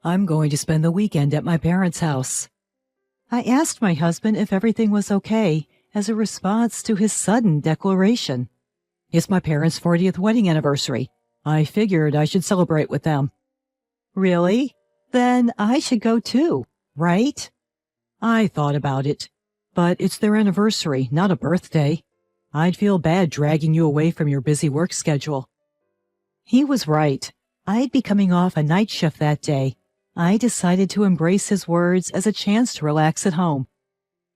I'm going to spend the weekend at my parents' house. I asked my husband if everything was okay as a response to his sudden declaration. It's my parents' 40th wedding anniversary. I figured I should celebrate with them. Really? Then I should go too, right? I thought about it, but it's their anniversary, not a birthday. I'd feel bad dragging you away from your busy work schedule. He was right. I'd be coming off a night shift that day. I decided to embrace his words as a chance to relax at home.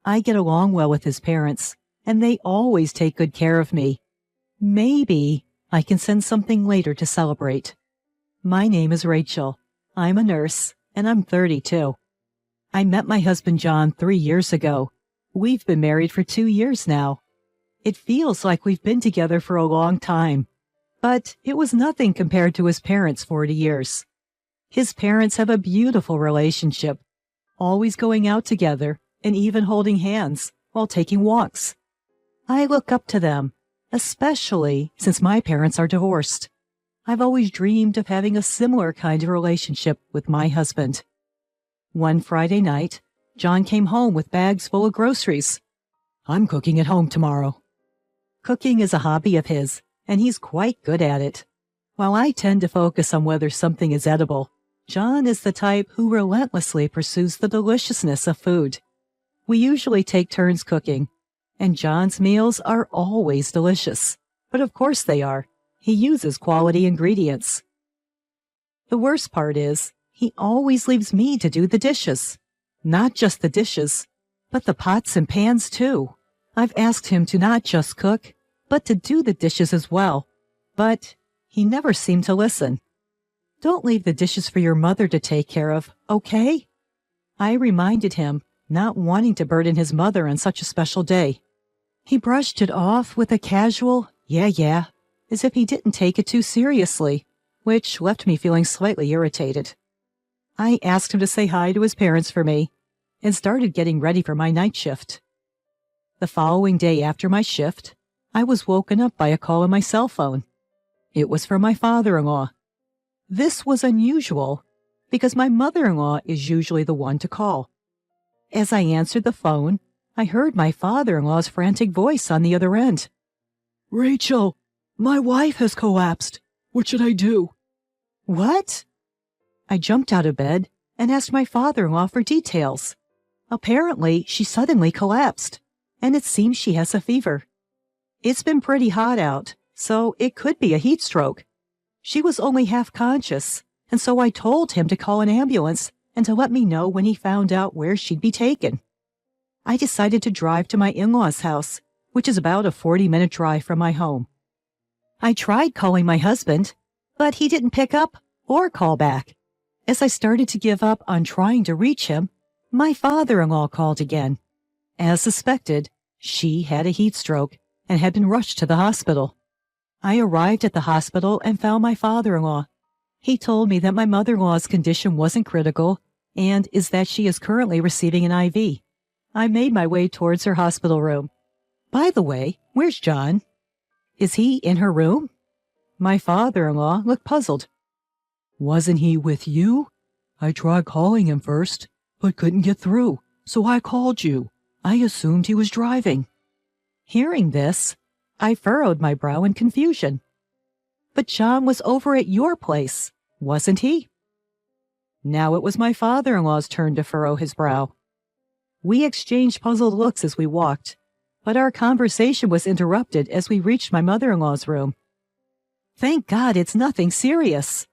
I get along well with his parents, and they always take good care of me. Maybe I can send something later to celebrate. My name is Rachel. I'm a nurse, and I'm 32. I met my husband John 3 years ago. We've been married for 2 years now. It feels like we've been together for a long time, but it was nothing compared to his parents' 40 years. His parents have a beautiful relationship, always going out together and even holding hands while taking walks. I look up to them, especially since my parents are divorced. I've always dreamed of having a similar kind of relationship with my husband. One Friday night, John came home with bags full of groceries. I'm cooking at home tomorrow. Cooking is a hobby of his, and he's quite good at it. While I tend to focus on whether something is edible, John is the type who relentlessly pursues the deliciousness of food. We usually take turns cooking, and John's meals are always delicious. But of course they are. He uses quality ingredients. The worst part is, he always leaves me to do the dishes. Not just the dishes, but the pots and pans too. I've asked him to not just cook, but to do the dishes as well. But he never seemed to listen. Don't leave the dishes for your mother to take care of, okay? I reminded him, not wanting to burden his mother on such a special day. He brushed it off with a casual, yeah, as if he didn't take it too seriously, which left me feeling slightly irritated. I asked him to say hi to his parents for me, and started getting ready for my night shift. The following day after my shift, I was woken up by a call on my cell phone. It was from my father-in-law. This was unusual, because my mother-in-law is usually the one to call. As I answered the phone, I heard my father-in-law's frantic voice on the other end. Rachel, my wife has collapsed. What should I do? What? I jumped out of bed and asked my father-in-law for details. Apparently, she suddenly collapsed, and it seems she has a fever. It's been pretty hot out, so it could be a heat stroke. She was only half conscious, and so I told him to call an ambulance and to let me know when he found out where she'd be taken. I decided to drive to my in-laws' house, which is about a 40-minute drive from my home. I tried calling my husband, but he didn't pick up or call back. As I started to give up on trying to reach him, my father-in-law called again. As suspected, she had a heat stroke and had been rushed to the hospital. I arrived at the hospital and found my father-in-law. He told me that my mother-in-law's condition wasn't critical and is that she is currently receiving an IV. I made my way towards her hospital room. By the way, where's John? Is he in her room? My father-in-law looked puzzled. Wasn't he with you? I tried calling him first, but couldn't get through, so I called you. I assumed he was driving. Hearing this, I furrowed my brow in confusion. But John was over at your place, wasn't he? Now it was my father-in-law's turn to furrow his brow. We exchanged puzzled looks as we walked, but our conversation was interrupted as we reached my mother-in-law's room. Thank God it's nothing serious.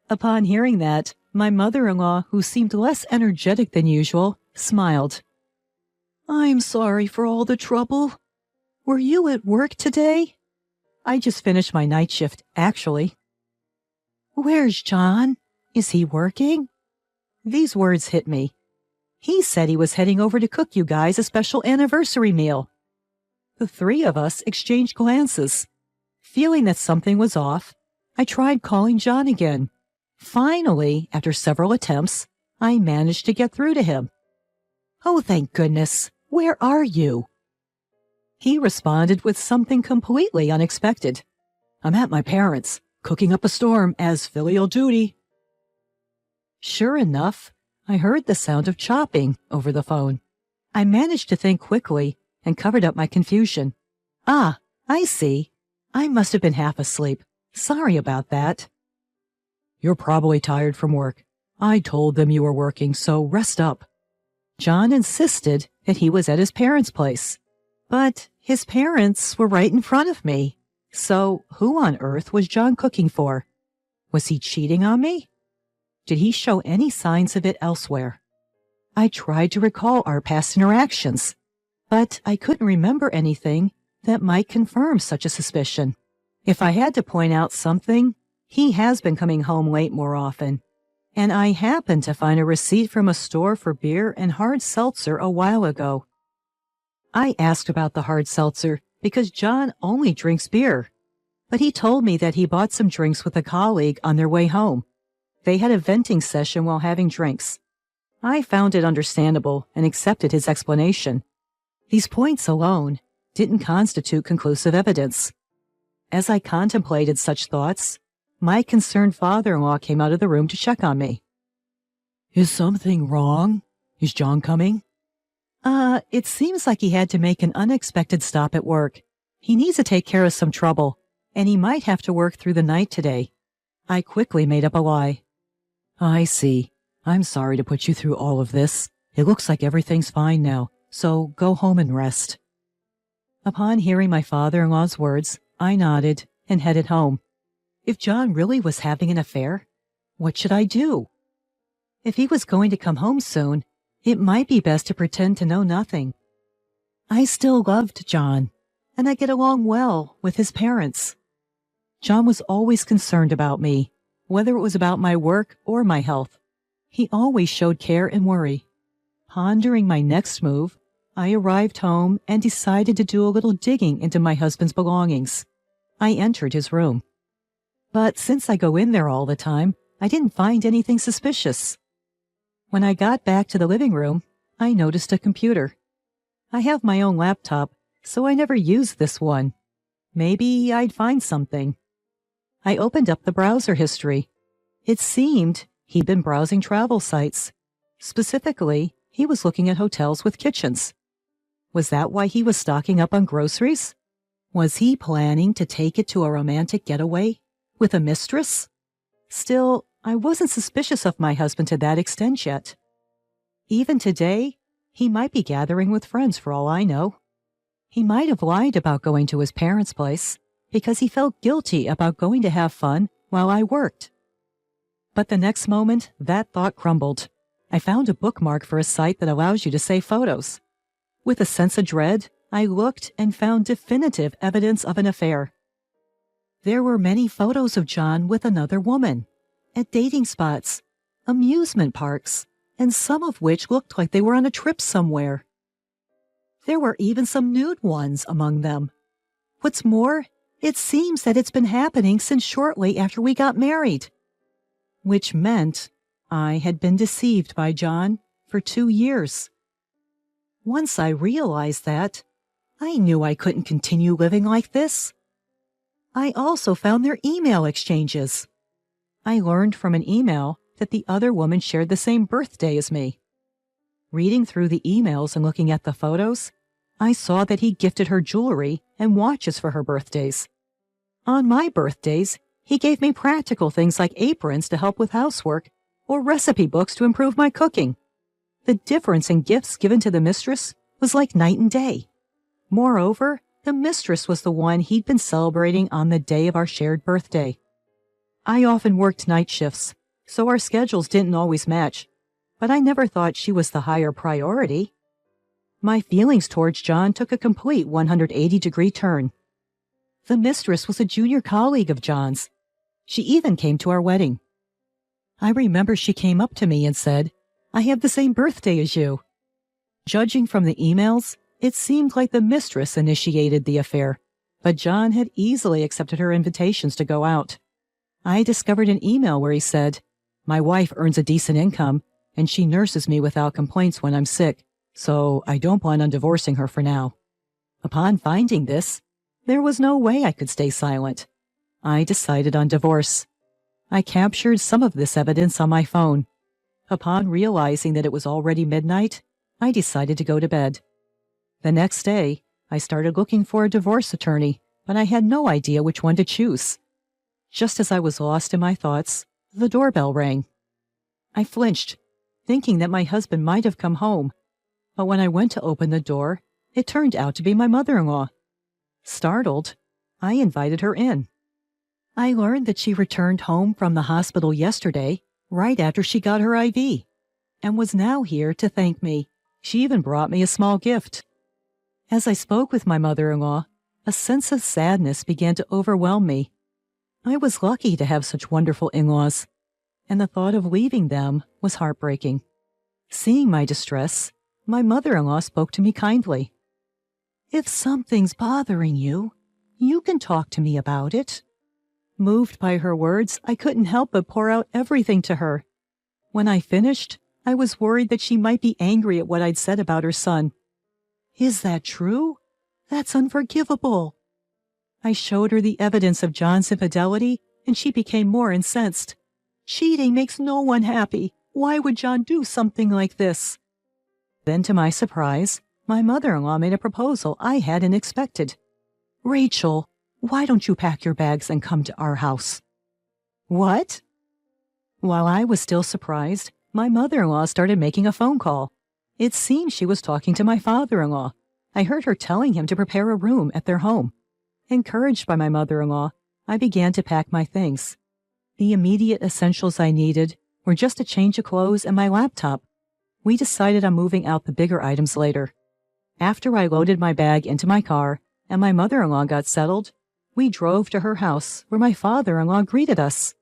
Upon hearing that, my mother-in-law, who seemed less energetic than usual, smiled. I'm sorry for all the trouble. Were you at work today? I just finished my night shift, actually. Where's John? Is he working? These words hit me. He said he was heading over to cook you guys a special anniversary meal. The three of us exchanged glances. Feeling that something was off, I tried calling John again. Finally, after several attempts, I managed to get through to him. Oh, thank goodness. Where are you? He responded with something completely unexpected. I'm at my parents', cooking up a storm as filial duty. Sure enough, I heard the sound of chopping over the phone. I managed to think quickly and covered up my confusion. Ah, I see. I must have been half asleep. Sorry about that. You're probably tired from work. I told them you were working, so rest up. John insisted that he was at his parents' place. But his parents were right in front of me. So who on earth was John cooking for? Was he cheating on me? Did he show any signs of it elsewhere? I tried to recall our past interactions, but I couldn't remember anything that might confirm such a suspicion. If I had to point out something, he has been coming home late more often, and I happened to find a receipt from a store for beer and hard seltzer a while ago. I asked about the hard seltzer because John only drinks beer, but he told me that he bought some drinks with a colleague on their way home. They had a venting session while having drinks. I found it understandable and accepted his explanation. These points alone didn't constitute conclusive evidence. As I contemplated such thoughts, my concerned father-in-law came out of the room to check on me. Is something wrong? Is John coming? It seems like he had to make an unexpected stop at work. He needs to take care of some trouble, and he might have to work through the night today. I quickly made up a lie. I see. I'm sorry to put you through all of this. It looks like everything's fine now, so go home and rest. Upon hearing my father-in-law's words, I nodded and headed home. If John really was having an affair, what should I do? If he was going to come home soon, it might be best to pretend to know nothing. I still loved John, and I get along well with his parents. John was always concerned about me, whether it was about my work or my health. He always showed care and worry. Pondering my next move, I arrived home and decided to do a little digging into my husband's belongings. I entered his room. But since I go in there all the time, I didn't find anything suspicious. When I got back to the living room, I noticed a computer. I have my own laptop, so I never used this one. Maybe I'd find something. I opened up the browser history. It seemed he'd been browsing travel sites. Specifically, he was looking at hotels with kitchens. Was that why he was stocking up on groceries? Was he planning to take it to a romantic getaway with a mistress? Still, I wasn't suspicious of my husband to that extent yet. Even today, he might be gathering with friends for all I know. He might have lied about going to his parents' place because he felt guilty about going to have fun while I worked. But the next moment, that thought crumbled. I found a bookmark for a site that allows you to save photos. With a sense of dread, I looked and found definitive evidence of an affair. There were many photos of John with another woman, at dating spots, amusement parks, and some of which looked like they were on a trip somewhere. There were even some nude ones among them. What's more, it seems that it's been happening since shortly after we got married. Which meant I had been deceived by John for 2 years. Once I realized that, I knew I couldn't continue living like this. I also found their email exchanges. I learned from an email that the other woman shared the same birthday as me. Reading through the emails and looking at the photos, I saw that he gifted her jewelry and watches for her birthdays. On my birthdays, he gave me practical things like aprons to help with housework or recipe books to improve my cooking. The difference in gifts given to the mistress was like night and day. Moreover, the mistress was the one he'd been celebrating on the day of our shared birthday. I often worked night shifts, so our schedules didn't always match, but I never thought she was the higher priority. My feelings towards John took a complete 180-degree turn. The mistress was a junior colleague of John's. She even came to our wedding. I remember she came up to me and said, "I have the same birthday as you." Judging from the emails, it seemed like the mistress initiated the affair, but John had easily accepted her invitations to go out. I discovered an email where he said, "My wife earns a decent income, and she nurses me without complaints when I'm sick, so I don't plan on divorcing her for now." Upon finding this, there was no way I could stay silent. I decided on divorce. I captured some of this evidence on my phone. Upon realizing that it was already midnight, I decided to go to bed. The next day, I started looking for a divorce attorney, but I had no idea which one to choose. Just as I was lost in my thoughts, the doorbell rang. I flinched, thinking that my husband might have come home, but when I went to open the door, it turned out to be my mother-in-law. Startled, I invited her in. I learned that she returned home from the hospital yesterday, right after she got her IV, and was now here to thank me. She even brought me a small gift. As I spoke with my mother-in-law, a sense of sadness began to overwhelm me. I was lucky to have such wonderful in-laws, and the thought of leaving them was heartbreaking. Seeing my distress, my mother-in-law spoke to me kindly. "If something's bothering you, you can talk to me about it." Moved by her words, I couldn't help but pour out everything to her. When I finished, I was worried that she might be angry at what I'd said about her son. "Is that true? That's unforgivable." I showed her the evidence of John's infidelity, and she became more incensed. "Cheating makes no one happy. Why would John do something like this?" Then, to my surprise, my mother-in-law made a proposal I hadn't expected. "Rachel, why don't you pack your bags and come to our house?" "What?" While I was still surprised, my mother-in-law started making a phone call. It seemed she was talking to my father-in-law. I heard her telling him to prepare a room at their home. Encouraged by my mother-in-law, I began to pack my things. The immediate essentials I needed were just a change of clothes and my laptop. We decided on moving out the bigger items later. After I loaded my bag into my car and my mother-in-law got settled, we drove to her house where my father-in-law greeted us.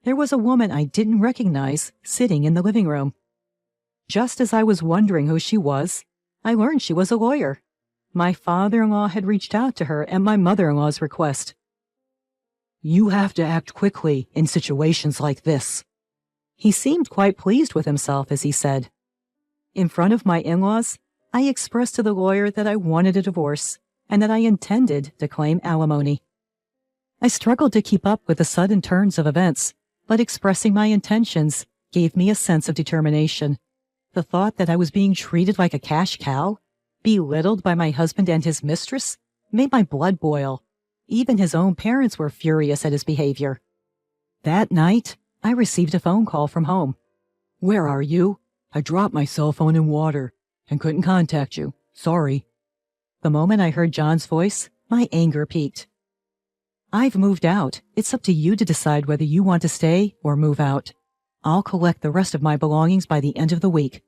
There was a woman I didn't recognize sitting in the living room. Just as I was wondering who she was, I learned she was a lawyer. My father-in-law had reached out to her at my mother-in-law's request. "You have to act quickly in situations like this." He seemed quite pleased with himself as he said. In front of my in-laws, I expressed to the lawyer that I wanted a divorce and that I intended to claim alimony. I struggled to keep up with the sudden turns of events, but expressing my intentions gave me a sense of determination. The thought that I was being treated like a cash cow, belittled by my husband and his mistress, made my blood boil. Even his own parents were furious at his behavior. That night, I received a phone call from home. "Where are you? I dropped my cell phone in water and couldn't contact you. Sorry." The moment I heard John's voice, my anger peaked. "I've moved out. It's up to you to decide whether you want to stay or move out. I'll collect the rest of my belongings by the end of the week."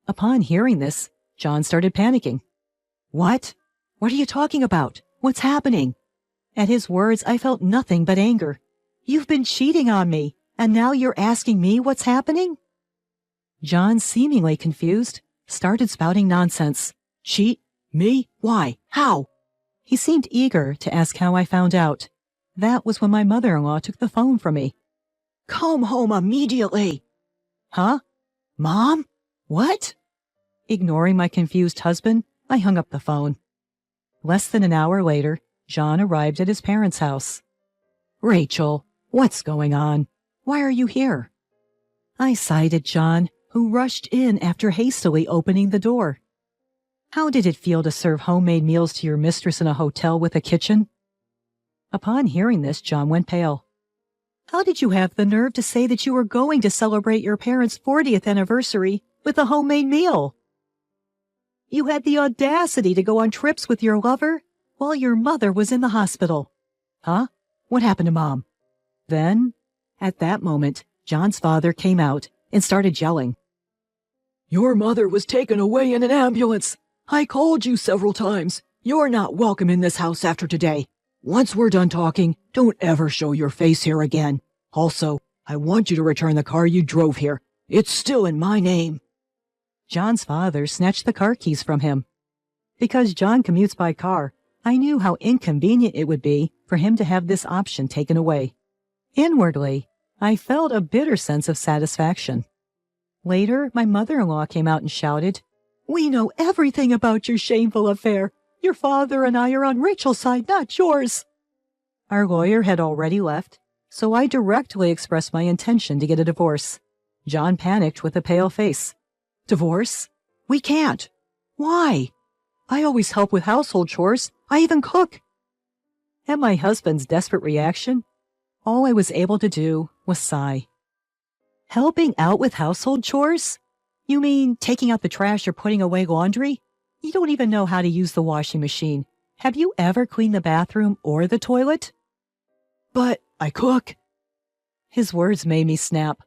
Upon hearing this, John started panicking. "What? What are you talking about? What's happening?" At his words, I felt nothing but anger. "You've been cheating on me, and now you're asking me what's happening?" John, seemingly confused, started spouting nonsense. "Cheat? Me? Why? How?" He seemed eager to ask how I found out. That was when my mother-in-law took the phone from me. "Come home immediately." "Huh? Mom? What?" Ignoring my confused husband, I hung up the phone. Less than an hour later, John arrived at his parents' house. "Rachel, what's going on? Why are you here?" I sighed at John, who rushed in after hastily opening the door. "How did it feel to serve homemade meals to your mistress in a hotel with a kitchen?" Upon hearing this, John went pale. "How did you have the nerve to say that you were going to celebrate your parents' 40th anniversary with a homemade meal? You had the audacity to go on trips with your lover while your mother was in the hospital." "Huh? What happened to Mom?" Then, at that moment, John's father came out and started yelling. "Your mother was taken away in an ambulance. I called you several times. You're not welcome in this house after today. Once we're done talking, don't ever show your face here again. Also, I want you to return the car you drove here. It's still in my name." John's father snatched the car keys from him. Because John commutes by car, I knew how inconvenient it would be for him to have this option taken away. Inwardly, I felt a bitter sense of satisfaction. Later, my mother-in-law came out and shouted, "We know everything about your shameful affair. Your father and I are on Rachel's side, not yours." Our lawyer had already left, so I directly expressed my intention to get a divorce. John panicked with a pale face. Divorce? We can't. Why? I always help with household chores. I even cook. At my husband's desperate reaction, all I was able to do was sigh. Helping out with household chores? You mean taking out the trash or putting away laundry? You don't even know how to use the washing machine. Have you ever cleaned the bathroom or the toilet? But I cook. His words made me snap.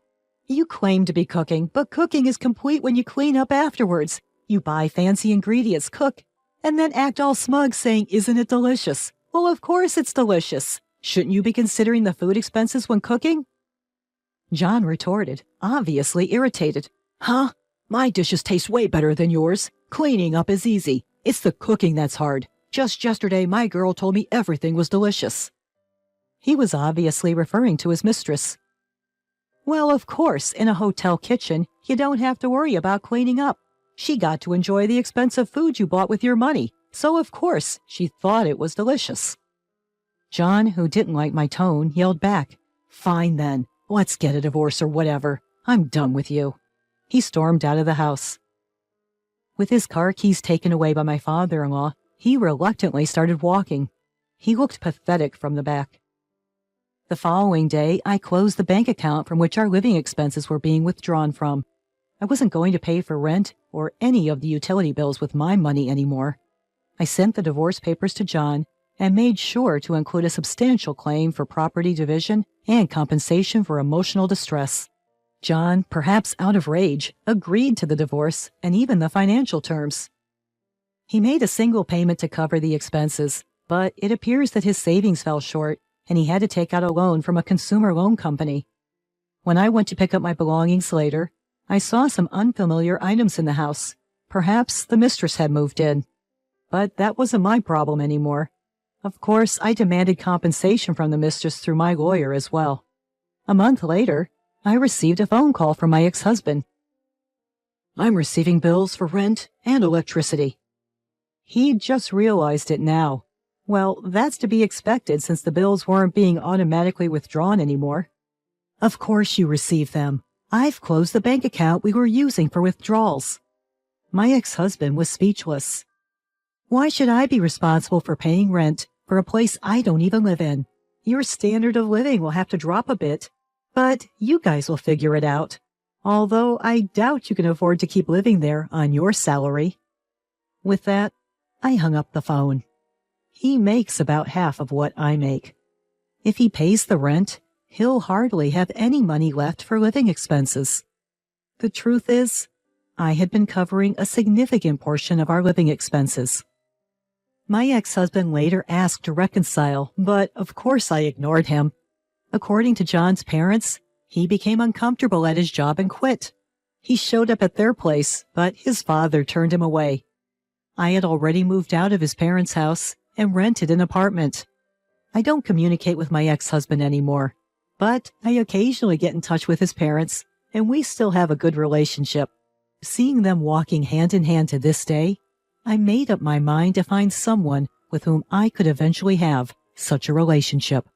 You claim to be cooking, but cooking is complete when you clean up afterwards. You buy fancy ingredients, cook, and then act all smug saying, "Isn't it delicious?" Well, of course it's delicious. Shouldn't you be considering the food expenses when cooking? John retorted, obviously irritated. Huh? My dishes taste way better than yours. Cleaning up is easy. It's the cooking that's hard. Just yesterday, my girl told me everything was delicious. He was obviously referring to his mistress. Well, of course, in a hotel kitchen, you don't have to worry about cleaning up. She got to enjoy the expensive food you bought with your money, so of course she thought it was delicious. John, who didn't like my tone, yelled back, Fine then, let's get a divorce or whatever. I'm done with you. He stormed out of the house. With his car keys taken away by my father-in-law, he reluctantly started walking. He looked pathetic from the back. The following day, I closed the bank account from which our living expenses were being withdrawn from. I wasn't going to pay for rent or any of the utility bills with my money anymore. I sent the divorce papers to John and made sure to include a substantial claim for property division and compensation for emotional distress. John, perhaps out of rage, agreed to the divorce and even the financial terms. He made a single payment to cover the expenses, but it appears that his savings fell short and he had to take out a loan from a consumer loan company. When I went to pick up my belongings later, I saw some unfamiliar items in the house. Perhaps the mistress had moved in. But that wasn't my problem anymore. Of course, I demanded compensation from the mistress through my lawyer as well. A month later, I received a phone call from my ex-husband. I'm receiving bills for rent and electricity. He'd just realized it now. Well, that's to be expected since the bills weren't being automatically withdrawn anymore. Of course you receive them. I've closed the bank account we were using for withdrawals. My ex-husband was speechless. Why should I be responsible for paying rent for a place I don't even live in? Your standard of living will have to drop a bit, but you guys will figure it out. Although I doubt you can afford to keep living there on your salary. With that, I hung up the phone. He makes about half of what I make. If he pays the rent, he'll hardly have any money left for living expenses. The truth is, I had been covering a significant portion of our living expenses. My ex-husband later asked to reconcile, but of course I ignored him. According to John's parents, he became uncomfortable at his job and quit. He showed up at their place, but his father turned him away. I had already moved out of his parents' house and rented an apartment. I don't communicate with my ex-husband anymore, but I occasionally get in touch with his parents, and we still have a good relationship. Seeing them walking hand in hand to this day, I made up my mind to find someone with whom I could eventually have such a relationship.